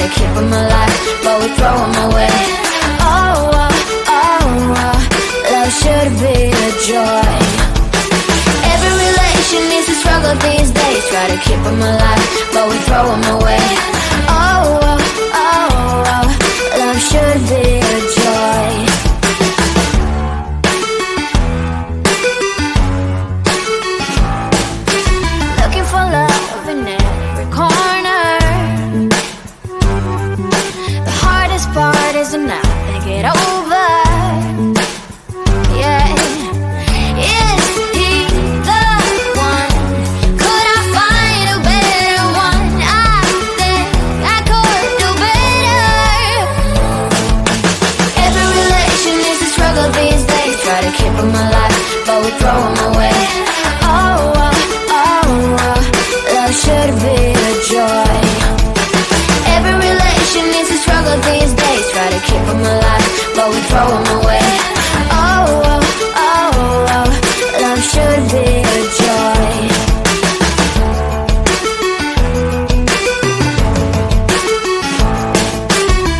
to keep them alive, but we throw them away. Oh, oh, oh, oh, love should be a joy. Every relation needs to struggle these days. Try to keep them alive, but we throw them away. Oh, oh, oh, oh, love should be a joy. Looking for love in every corner. The hardest part is to not think it over. Yeah. Is he the one? Could I find a better one? I think I could do better. Every relation is a struggle these days. Try to keep them alive, but we throw them away. Oh, oh, oh, oh, love should be a joy. Every relation is a struggle these days. Try to keep them alive, but we throw them away. Oh, oh, oh, oh, love should be a joy.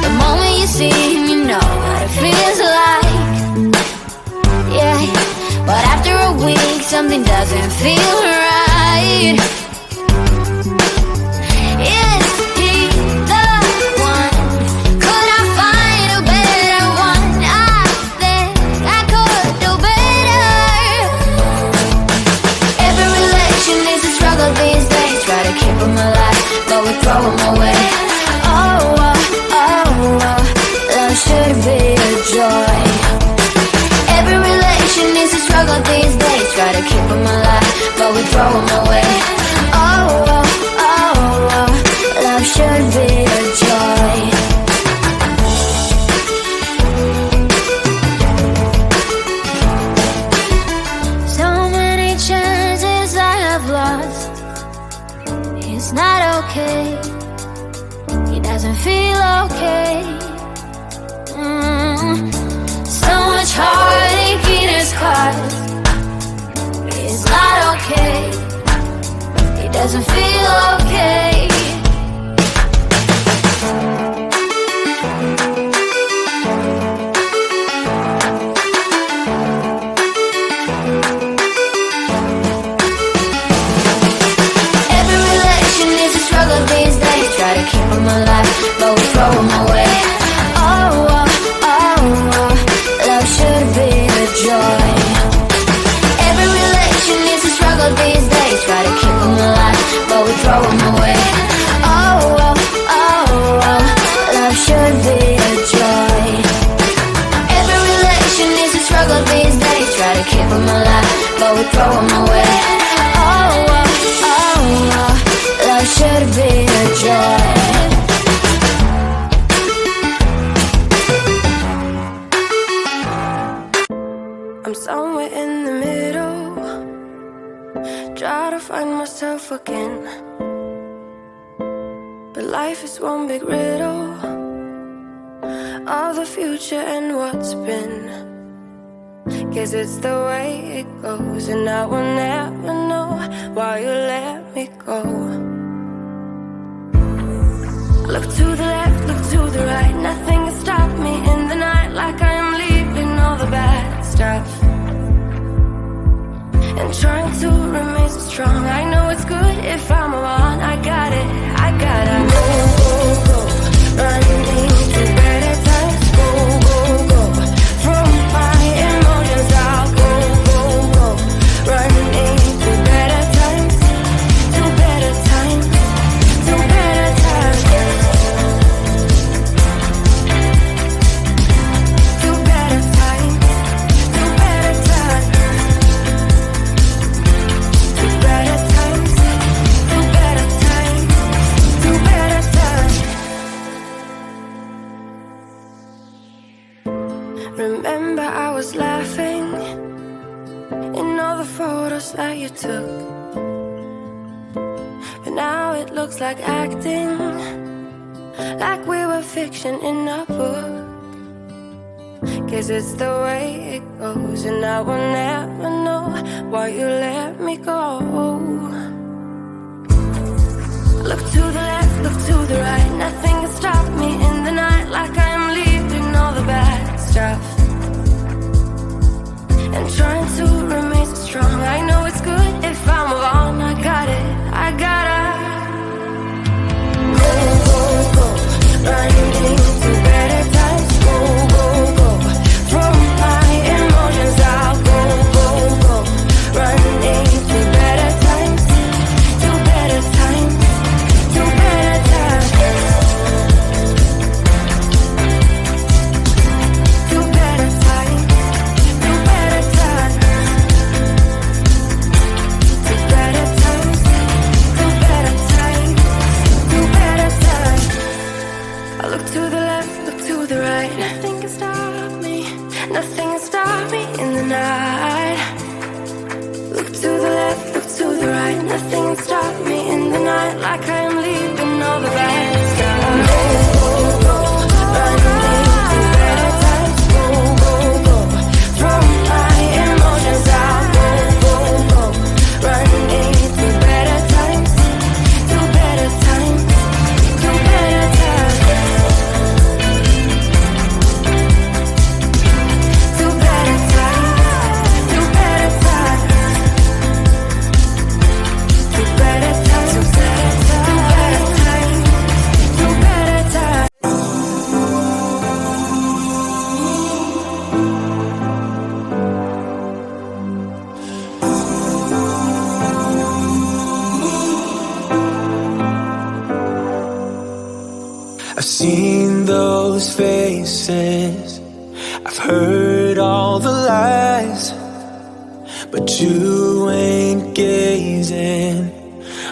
The moment you see him, you know what it feels like. Yeah, but after a week, something doesn't feel right. Is he the one? Could I find a better one? I think I could do better. Every relation is a struggle these days. Try to keep them alive, but we throw them away. Oh, oh, oh, oh, love should be a joy. Every relation is a struggle these days. Try to keep them alive, but we throw them away. Oh, oh, oh, oh, love should be a joy. So many chances I have lost. It's not okay. He doesn't feel okay. So much heartache in his heart. It's not okay. He doesn't feel okay. Every relation is a struggle these days. Try to keep them alive, but we throw them away. Oh, oh, oh, oh, love should be a joy. Every relation is a struggle these days. Try to keep them alive, but we throw them away. Oh, oh, oh, oh, love should be a joy. Every relation is a struggle these days. Try to keep them alive, but we throw them away. Oh, oh, oh, oh, love should be a joy. I'm somewhere in the middle, try to find myself again. But life is one big riddle of the future and what's been. Guess it's the way it goes, and I will never know why you let me go. Look to the left, look to the right, nothing can stop me in the night. Like I am leaving all the bad stuff and trying to remain so strong. I know it's good if I'm alone. I got it, I gotta go, go, go, running into better times. Go, go, go, from my emotions I'll go, go, go, running into better times, to better times, to better times, to better times, to better times. Remember I was laughing in all the photos that you took, but now it looks like acting, like we were fiction in a book. Guess it's the way it goes, and I will never know why you let me go. Look to the left, look to the right, nothing can stop nothing stop me in the night, like I am leaving all the bad stuff. Go, go, go, running to better times. Go, go, go, throw my emotions out. Go, go, go, running to better times, to better times, to better times, to better times, to better times, to better times, to better times, to better times. I've seen those faces, I've heard all the lies, but you ain't gazing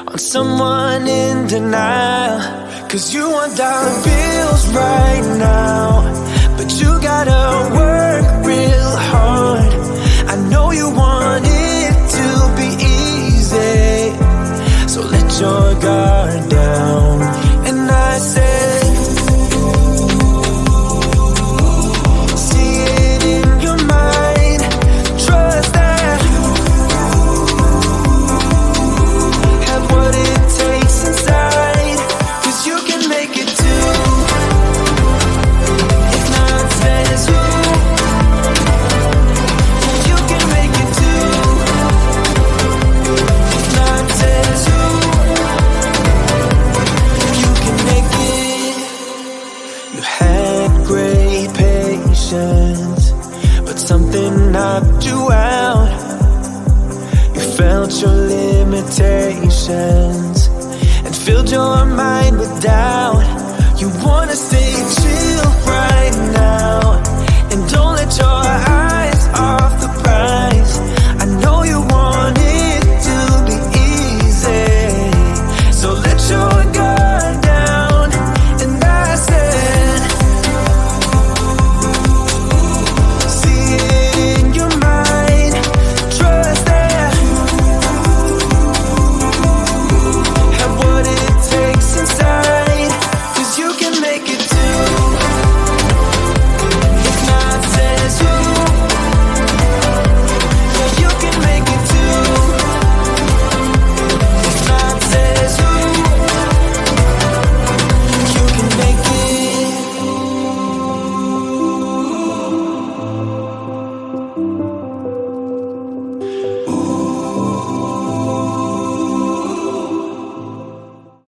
on someone in denial. 'Cause you want dollar bills right now, but you gotta work real hard. I know you want it to be easy, so let your guard down. And I said, see it in your mind, trust that you have what it takes inside. 'Cause you can make it too, if not says who. You can make it too, if not says who. You can make it. You had great patience, but something knocked you out. You felt your limitations and filled your mind